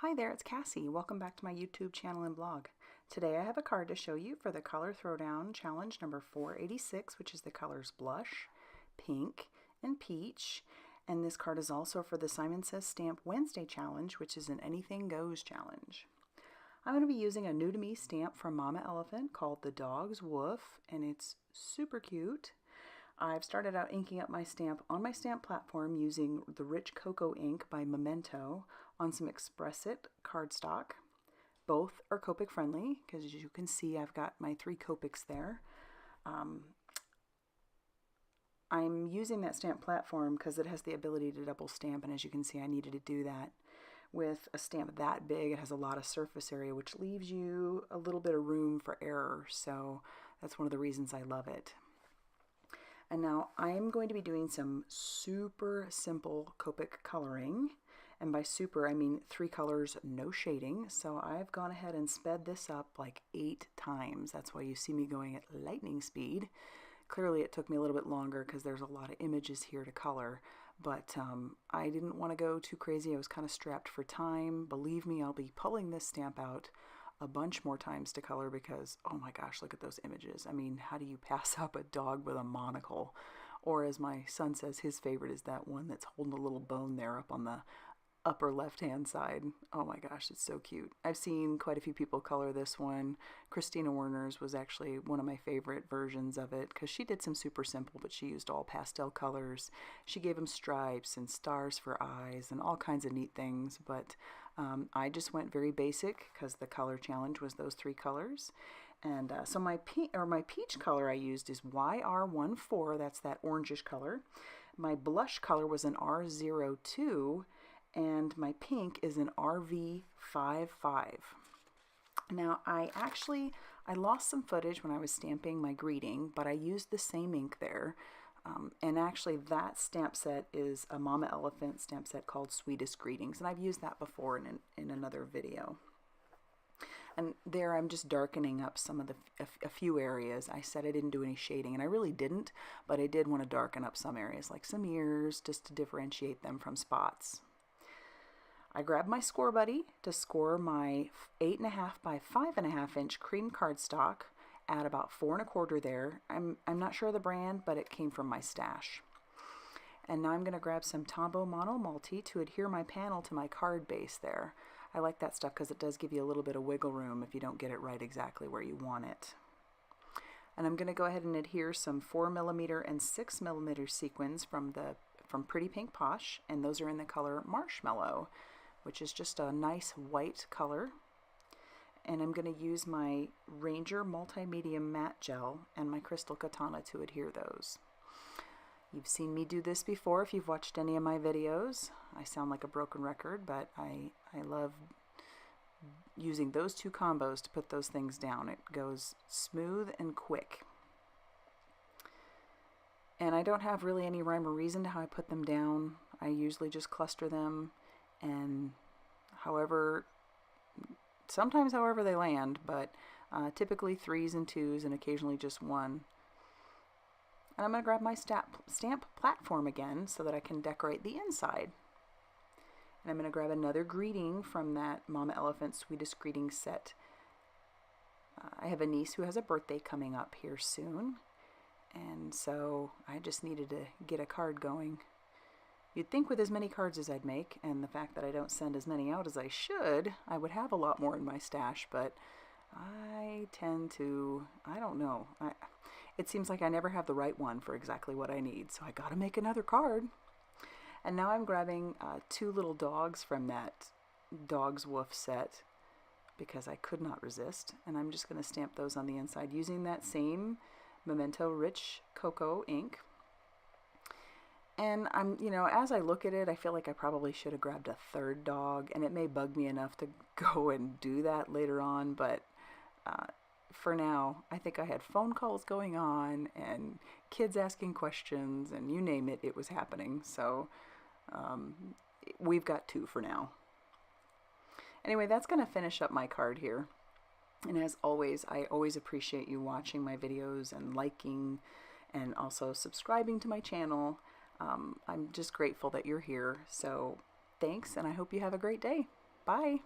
Hi there, it's Cassie. Welcome back to my YouTube channel and blog. Today I have a card to show you for the Color Throwdown Challenge number 486, which is the colors Blush, Pink, and Peach. And this card is also for the Simon Says Stamp Wednesday Challenge, which is an Anything Goes challenge. I'm going to be using a new to me stamp from Mama Elephant called the Dog's Woof, and it's super cute. I've started out inking up my stamp on my stamp platform using the Rich Cocoa ink by Memento on some Express It cardstock. Both are Copic friendly because, as you can see, I've got my 3 Copics there. I'm using that stamp platform because it has the ability to double stamp, and as you can see, I needed to do that. With a stamp that big, it has a lot of surface area, which leaves you a little bit of room for error, so that's one of the reasons I love it. And now I'm going to be doing some super simple Copic coloring. And by super, I mean 3 colors, no shading. So I've gone ahead and sped this up like 8 times. That's why you see me going at lightning speed. Clearly it took me a little bit longer because there's a lot of images here to color. But I didn't want to go too crazy. I was kind of strapped for time. Believe me, I'll be pulling this stamp out a bunch more times to color because, oh my gosh, look at those images. I mean, how do you pass up a dog with a monocle? Or as my son says, his favorite is that one that's holding a little bone there up on the upper left-hand side. Oh my gosh, it's so cute. I've seen quite a few people color this one. Christina Werner's was actually one of my favorite versions of it because she did some super simple, but she used all pastel colors. She gave them stripes and stars for eyes and all kinds of neat things, but I just went very basic because the color challenge was those 3 colors. And so my peach color I used is YR14, that's that orangish color. My blush color was an R02, and my pink is an RV55. Now I lost some footage when I was stamping my greeting, but I used the same ink there. And actually that stamp set is a Mama Elephant stamp set called Sweetest Greetings, and I've used that before in another video. And there I'm just darkening up some of a few areas. I said I didn't do any shading, and I really didn't, but I did want to darken up some areas, like some ears, just to differentiate them from spots. I grabbed my Score Buddy to score my 8.5 by 5.5 inch cream cardstock at about 4 1/4 there. I'm not sure of the brand, but it came from my stash. And now I'm going to grab some Tombow Mono Multi to adhere my panel to my card base there. I like that stuff because it does give you a little bit of wiggle room if you don't get it right exactly where you want it. And I'm going to go ahead and adhere some 4mm and 6mm sequins from Pretty Pink Posh, and those are in the color Marshmallow, which is just a nice white color. And I'm going to use my Ranger Multimedia Matte Gel and my Crystal Katana to adhere those. You've seen me do this before if you've watched any of my videos. I sound like a broken record, but I love using those 2 combos to put those things down. It goes smooth and quick. And I don't have really any rhyme or reason to how I put them down. I usually just cluster them, and sometimes however they land, but typically 3s and 2s and occasionally just 1. And I'm going to grab my stamp platform again so that I can decorate the inside. And I'm going to grab another greeting from that Mama Elephant Sweetest Greetings set. I have a niece who has a birthday coming up here soon, and so I just needed to get a card going. You'd think with as many cards as I'd make, and the fact that I don't send as many out as I should, I would have a lot more in my stash, but I tend to, I don't know. It seems like I never have the right one for exactly what I need, so I gotta make another card. And now I'm grabbing 2 little dogs from that Dog's Woof set because I could not resist, and I'm just gonna stamp those on the inside using that same Memento Rich Cocoa ink. And as I look at it, I feel like I probably should have grabbed a 3rd dog, and it may bug me enough to go and do that later on, but for now, I think I had phone calls going on and kids asking questions, and you name it, it was happening. So we've got 2 for now. Anyway, that's going to finish up my card here. And as always, I always appreciate you watching my videos and liking and also subscribing to my channel. I'm just grateful that you're here. So thanks, and I hope you have a great day. Bye.